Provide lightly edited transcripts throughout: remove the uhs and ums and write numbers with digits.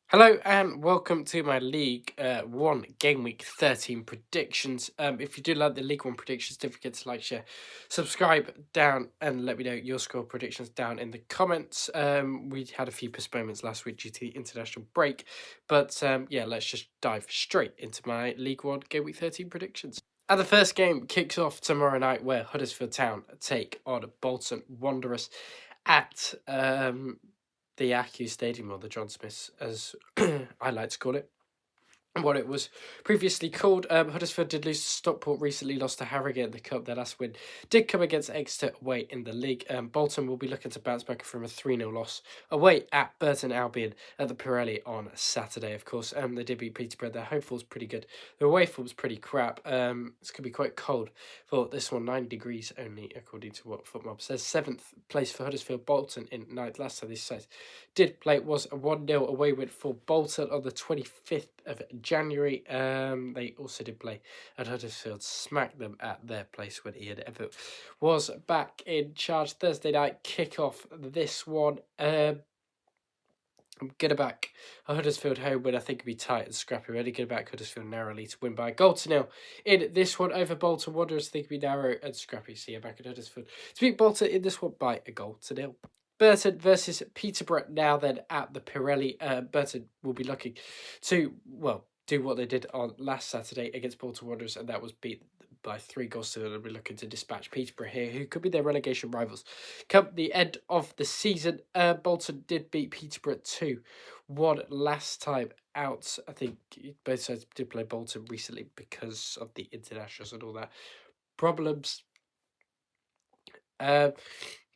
Hello and welcome to my League One Game Week 13 predictions. If you do like the League One predictions, don't forget to like, share, subscribe down, and let me know your score predictions down in the comments. We had a few postponements last week due to the international break, but yeah, let's just dive straight into my League One Game Week 13 predictions. And the first game kicks off tomorrow night, where Huddersfield Town take on Bolton Wanderers at the Acu Stadium, or the John Smiths, as I like to call it. What it was previously called. Huddersfield did lose to Stockport recently, lost to Harrogate in the Cup. Their last win did come against Exeter away in the league. Bolton will be looking to bounce back from a 3-0 loss away at Burton Albion at the Pirelli on Saturday, of course. They did beat Peterborough. Their home form's pretty good. Their away form's pretty crap. It's going to be quite cold for this one, 9 degrees only, according to what FootMob says. 7th place for Huddersfield. Bolton in 9th. Last time these sides did play was a 1-0 away win for Bolton on the 25th of January. They also did play at Huddersfield, smacked them at their place when Ian Evatt was back in charge. Thursday night kickoff this one. I'm going to back a Huddersfield home win. I think it'll be tight and scrappy. Really going to back Huddersfield narrowly to win by a goal to nil in this one over Bolton Wanderers. I think it'll be narrow and scrappy. So yeah, back at Huddersfield to beat Bolton in this one by a goal to nil. Burton versus Peterborough now then at the Pirelli. Burton will be looking to, do what they did on last Saturday against Bolton Wanderers, and that was beat by 3 goals to nil. They'll be looking to dispatch Peterborough here, who could be their relegation rivals come the end of the season. Bolton did beat Peterborough 2-1 last time out. I think both sides did play Bolton recently because of the internationals and all that problems.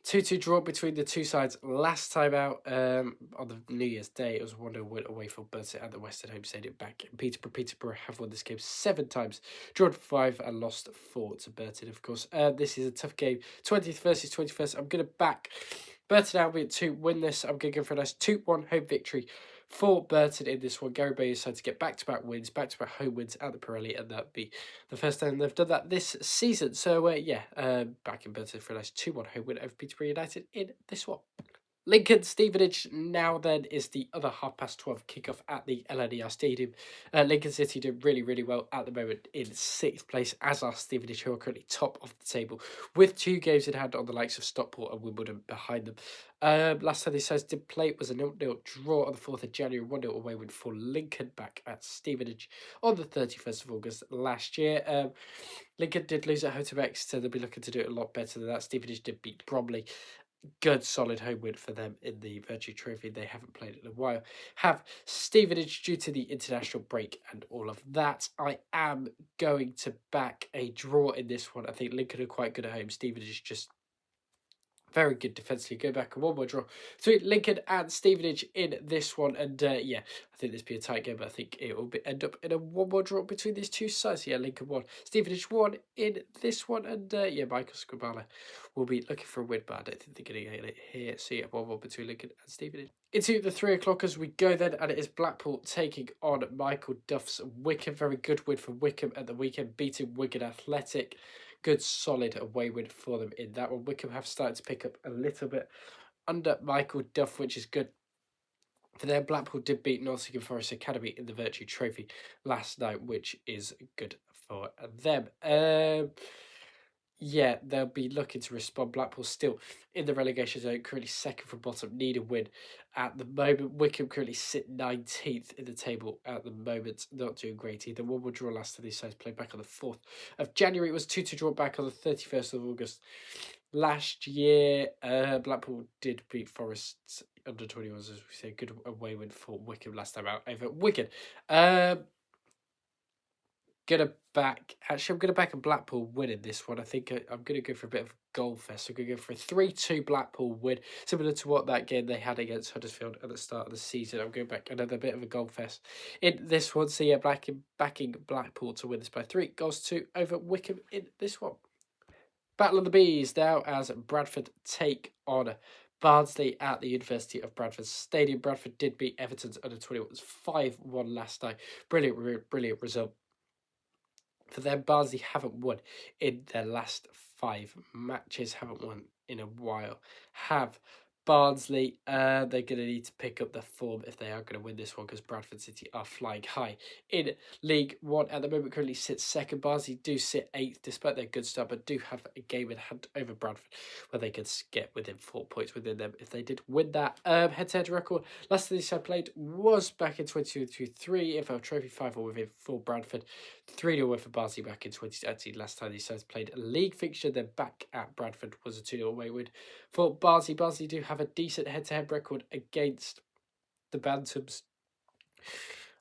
2-2 draw between the two sides last time out on the New Year's Day. It was 1-0 win away for Burton at the Western Home Stadium back in Peterborough. Peterborough have won this game 7 times, drawn 5 and lost 4 to Burton, of course. This is a tough game. 20th versus 21st. I'm going to back Burton Albion to win this. I'm going to go for a nice 2-1 home victory for Burton in this one. Gary Bayer decided to get back-to-back wins, back-to-back home wins at the Pirelli, and that'd be the first time they've done that this season. So, back in Burton for a nice 2-1 home win over Peterborough United in this one. Lincoln Stevenage now then is the other 12:30 kickoff at the LNER Stadium. Lincoln City did really, really well at the moment in 6th place, as are Stevenage, who are currently top of the table, with 2 games in hand on the likes of Stockport and Wimbledon behind them. Last time these sides did play was a 0-0 draw on the 4th of January, 1-0 away win for Lincoln back at Stevenage on the 31st of August last year. Lincoln did lose at home to Exeter. They'll be looking to do it a lot better than that. Stevenage did beat Bromley. Good solid home win for them in the Virtue Trophy. They haven't played in a while. Have Stevenage due to the international break and all of that. I am going to back a draw in this one. I think Lincoln are quite good at home. Stevenage just very good defensively. Go back and 1-1 draw between Lincoln and Stevenage in this one. And I think this will be a tight game, but I think it will end up in a 1-1 draw between these two sides. Yeah, Lincoln 1, Stevenage 1 in this one. And Michael Scribala will be looking for a win, but I don't think they're going to get it here. So 1-1 between Lincoln and Stevenage. Into the 3 o'clock as we go then, and it is Blackpool taking on Michael Duff's Wycombe. Very good win for Wycombe at the weekend, beating Wigan Athletic. Good solid away win for them in that one. Wycombe have started to pick up a little bit under Michael Duff, which is good for them. Blackpool did beat Nottingham Forest Academy in the Virtue Trophy last night, which is good for them. They'll be looking to respond. Blackpool still in the relegation zone, currently second from bottom, need a win at the moment. Wycombe currently sit 19th in the table at the moment, not doing great either. 1-1 draw last of these sides played back on the 4th of January. It was 2-2 draw back on the 31st of August last year. Blackpool did beat Forest under 21s, as we say. Good away win for Wycombe last time out over Wigan. I'm gonna back a Blackpool win in this one. I think I'm gonna go for a bit of a goal fest. I'm gonna go for a 3-2 Blackpool win, similar to what that game they had against Huddersfield at the start of the season. I'm going back another bit of a goal fest in this one. So backing Blackpool to win this by 3 goals to over Wycombe in this one. Battle of the Bees now as Bradford take on Barnsley at the University of Bradford Stadium. Bradford did beat Everton's under 21s 5-1 last night. Brilliant result for them. Barnsley haven't won in their last 5 matches, haven't won in a while. Have Barnsley, they're going to need to pick up the form if they are going to win this one, because Bradford City are flying high in League One at the moment. Currently sits second. Barnsley do sit eighth despite their good start, but do have a game in hand over Bradford where they could get within 4 points within them if they did win that. Head-to-head record last time they played was back in 2023. EFL Trophy 5-0 within for Bradford, 3-0 win for Barnsley back in 2018. Last time these sides played a league fixture, then back at Bradford was a 2-0 away win for Barnsley. Barnsley do have a decent head-to-head record against the Bantams.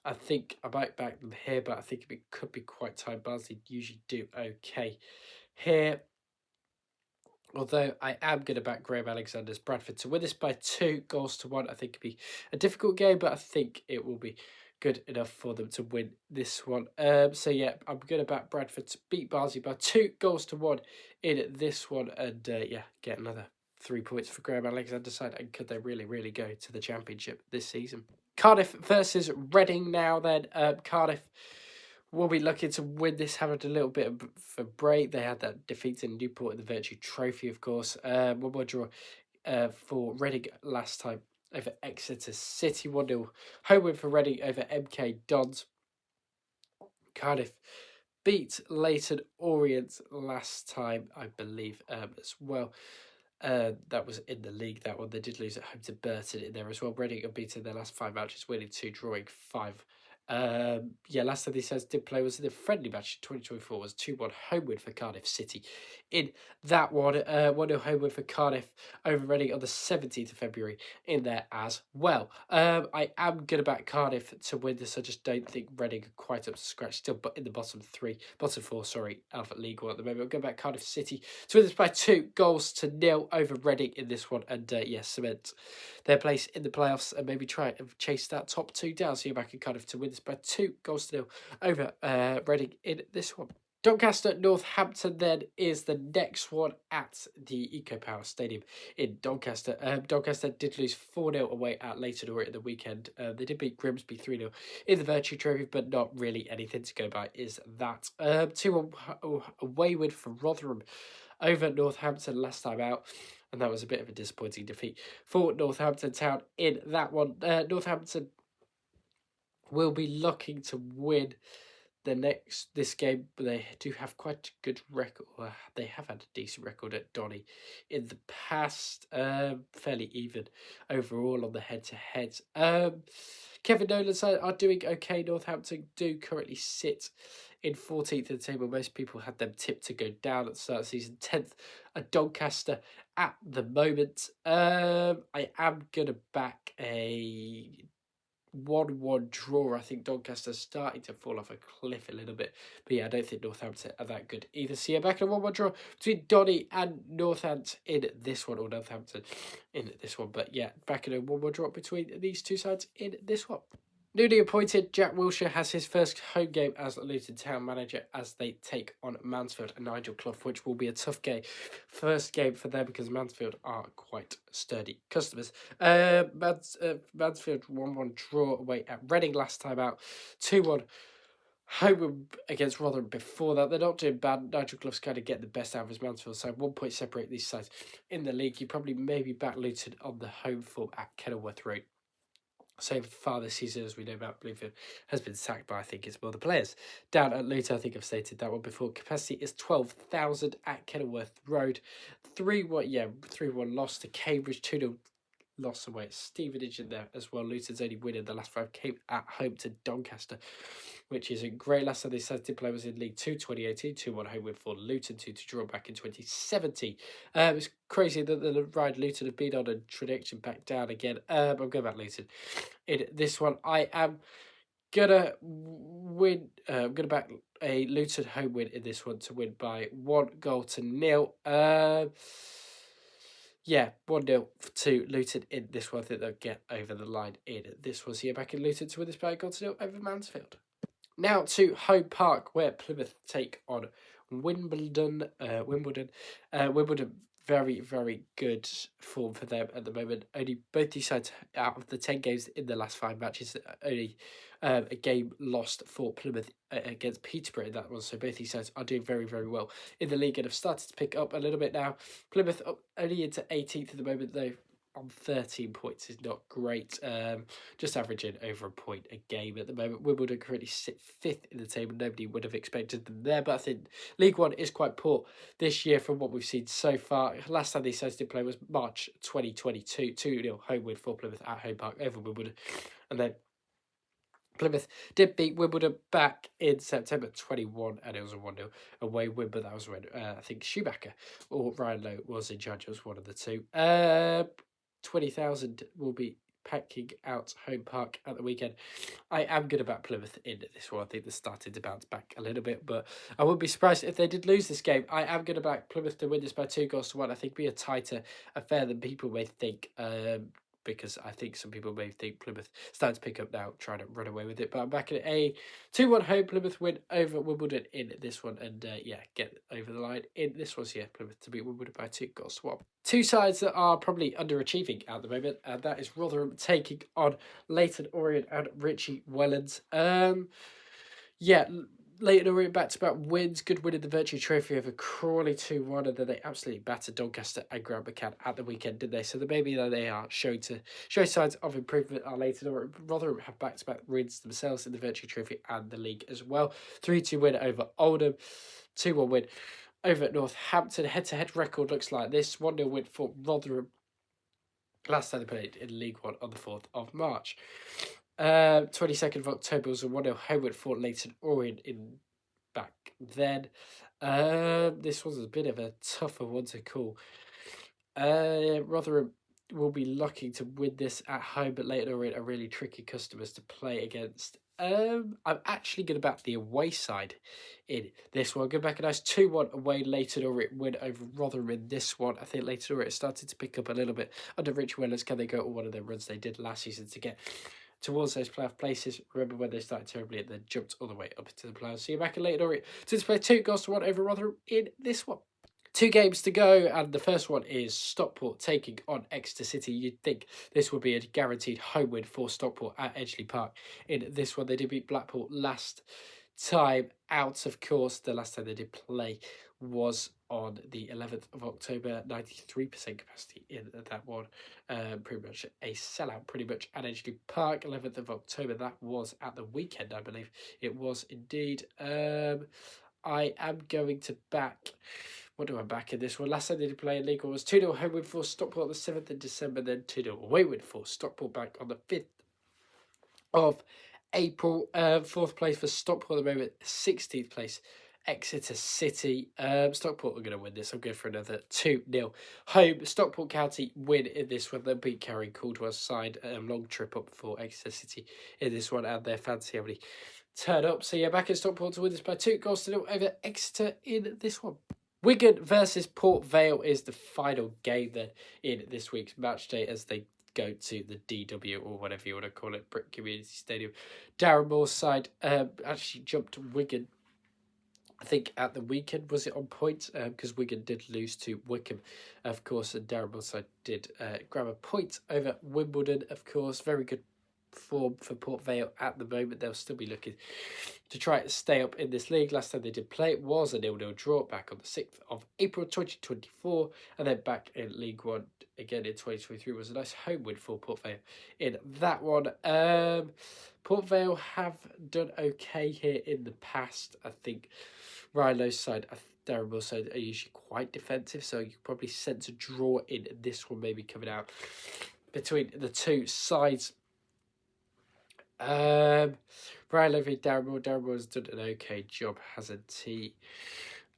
I think I might back them here, but I think it could be quite tight. Barnsley usually do okay here. Although I am going to back Graham Alexander's Bradford to win this by 2-1. I think it'll be a difficult game, but I think it will be good enough for them to win this one. So yeah, I'm going to back Bradford to beat Barnsley by 2-1 in this one, and yeah, get another 3 points for Graham Alexander's side. And could they really, really go to the Championship this season? Cardiff versus Reading now. Then Cardiff will be looking to win this, having a little bit of a break. They had that defeat in Newport in the Virtue Trophy, of course. One more draw for Reading last time over Exeter City. 1-0 home win for Reading over MK Dons. Cardiff beat Leyton Orient last time, I believe, as well. That was in the league, that one. They did lose at home to Burton in there as well. Reading have beaten their last 5 matches, winning 2, drawing 5. Yeah, last time these guys did play was in the friendly match in 2024, was 2-1 home win for Cardiff City. In that one, 1-0 home win for Cardiff over Reading on the 17th of February in there as well. I am going to back Cardiff to win this. I just don't think Reading are quite up to scratch still, but in the bottom 4, Alpha League 1 at the moment. I'll go back Cardiff City to win this by 2-0 over Reading in this one, and yes, cement their place in the playoffs and maybe try and chase that top 2 down. So you're back in Cardiff to win this by 2-0 over Reading in this one. Doncaster Northampton then is the next one at the Eco Power Stadium in Doncaster. Doncaster did lose 4-0 away at Leyton Orient at the weekend. They did beat Grimsby 3-0 in the Virtue Trophy, but not really anything to go by is that. 2-1 away win for Rotherham over Northampton last time out, and that was a bit of a disappointing defeat for Northampton Town in that one. Northampton will be looking to win this game, but they do have quite a good record. They have had a decent record at Donny in the past, fairly even overall on the head-to-heads. Kevin Nolan's side are doing okay. Northampton do currently sit in 14th in the table. Most people had them tipped to go down at the start of the season. 10th at Doncaster at the moment. I am going to back a 1-1 draw. I think Doncaster's starting to fall off a cliff a little bit. But yeah, I don't think Northampton are that good either. So yeah, back in a 1-1 draw between Donny and Northampton in this one, or Northampton in this one. But yeah, back in a 1-1 draw between these two sides in this one. Newly appointed Jack Wilshere has his first home game as Luton Town manager as they take on Mansfield and Nigel Clough, which will be a tough game. First game for them because Mansfield are quite sturdy customers. Mansfield 1-1 draw away at Reading last time out. 2-1 home against Rotherham before that. They're not doing bad. Nigel Clough's kind of getting the best out of his Mansfield side. 1 point separate these sides in the league. You probably maybe back Luton on the home form at Kenilworth Road. So far this season, as we know about, Bloomfield has been sacked by, I think it's more the players. Down at Luton, I think I've stated that one before. Capacity is 12,000 at Kenilworth Road. 3-1 loss to Cambridge. 2-0 loss away at Stevenage in there as well. Luton's only win in the last 5 came at home to Doncaster, which isn't great. Last time they did play was in League 2 2018, 2-1 home win for Luton, 2-2 draw back in 2017. It's crazy that the ride Luton have been on a trajectory back down again. I'm going back Luton. In this one, I am gonna win. I'm gonna back a Luton home win in this one to win by 1-0. Yeah, 1-0 to Luton in this one. I think they'll get over the line in this one. So yeah, back in Luton to win this by 1-0 over Mansfield. Now to Home Park, where Plymouth take on Wimbledon. Wimbledon, very, very good form for them at the moment. Only both these sides, out of the 10 games in the last 5 matches, only a game lost for Plymouth against Peterborough in that one. So both these sides are doing very, very well in the league and have started to pick up a little bit now. Plymouth only into 18th at the moment, though. on 13 points is not great. Just averaging over a point a game at the moment. Wimbledon currently sit 5th in the table. Nobody would have expected them there, but I think League One is quite poor this year from what we've seen so far. Last time these sides did play was March 2022, 2-0 home win for Plymouth at Home Park over Wimbledon. And then Plymouth did beat Wimbledon back in September 21, and it was a 1-0 away win, but that was when I think Schumacher or Ryan Lowe was in charge. It was one of the two. 20,000 will be packing out Home Park at the weekend. I am good about Plymouth in this one. I think they're starting to bounce back a little bit, but I wouldn't be surprised if they did lose this game. I am good about Plymouth to win this by 2-1. I think it'll be a tighter affair than people may think. Because I think some people may think Plymouth starting to pick up now, trying to run away with it. But I'm back at a 2-1 home Plymouth win over Wimbledon in this one. And get over the line in this one. So yeah, Plymouth to beat Wimbledon by 2-1. Two sides that are probably underachieving at the moment. And that is Rotherham taking on Leyton Orient and Richie Wellens. Leyton Orient back-to-back wins. Good win in the Virtue Trophy over Crawley 2-1, and then they absolutely battered Doncaster and Grant McCann at the weekend, didn't they? So maybe they are showing signs of improvement. Leyton Orient Rotherham have back-to-back wins themselves in the Virtue Trophy and the league as well. 3-2 win over Oldham, 2-1 win over at Northampton. Head-to-head record looks like this: 1-0 win for Rotherham last time they played in League One on the 4th of March. 22nd of October was a 1-0 home win for Leyton Orient in back then. This was a bit of a tougher one to call. Rotherham will be looking to win this at home, but Leyton Orient are really tricky customers to play against. I'm actually going to back the away side in this one. Go back a nice 2-1 away Leyton Orient win over Rotherham in this one. I think Leyton Orient started to pick up a little bit under Rich Wellens. Can they go to one of their runs they did last season to get towards those playoff places? Remember when they started terribly and then jumped all the way up into the playoffs. So you're back in Leyton Orient to display 2-1 over Rotherham in this one. 2 games to go, and the first one is Stockport taking on Exeter City. You'd think this would be a guaranteed home win for Stockport at Edgeley Park. In this one, they did beat Blackpool last time out, of course. The last time they did play was on the 11th of October, 93% capacity in that one. Pretty much a sellout, pretty much, at Edgeley Park. 11th of October, that was at the weekend, I believe. It was indeed. I am going to back... What do I back in this one? Last time they did play in League One was 2-0 home win for Stockport on the 7th of December, then 2-0 away win for Stockport back on the 5th of April. 4th place for Stockport at the moment, 16th place Exeter City. Stockport are going to win this. I'm going for another 2-0 home Stockport County win in this one. They'll beat Karen Caldwell's side. Long trip up for Exeter City in this one, and their fancy how many turn up. So yeah, back in Stockport to win this by 2-0 over Exeter in this one. Wigan versus Port Vale is the final game then in this week's match day as they go to the DW or whatever you want to call it, Brick Community Stadium. Darren Moore's side actually jumped Wigan, I think, at the weekend. Was it on points? Because Wigan did lose to Wycombe, of course, and Darren Moore's side did grab a point over Wimbledon, of course. Very good form for Port Vale at the moment. They'll still be looking to try to stay up in this league. Last time they did play, it was a 0-0 draw back on the 6th of April 2024, and then back in League One again in 2023 was a nice home win for Port Vale in that one. Port Vale have done okay here in the past. I think Ryan Lowe's side, Darren Moore's side, are usually quite defensive, so you probably sense a draw in this one maybe coming out between the two sides. Brian Levy, Darren Moore has done an okay job, hasn't he,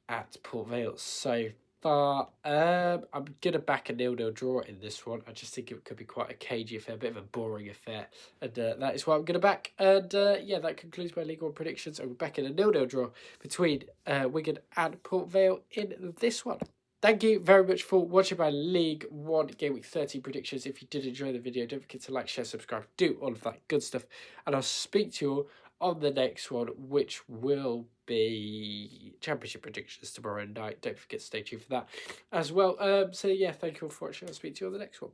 at Port Vale so far. I'm going to back a 0-0 draw in this one. I just think it could be quite a cagey affair, a bit of a boring affair, and that is what I'm going to back. And that concludes my League One predictions. I'm backing a 0-0 draw between Wigan and Port Vale in this one. Thank you very much for watching my League One Game Week 13 predictions. If you did enjoy the video, don't forget to like, share, subscribe, do all of that good stuff. And I'll speak to you all on the next one, which will be Championship predictions tomorrow night. Don't forget to stay tuned for that as well. So yeah, thank you all for watching. I'll speak to you on the next one.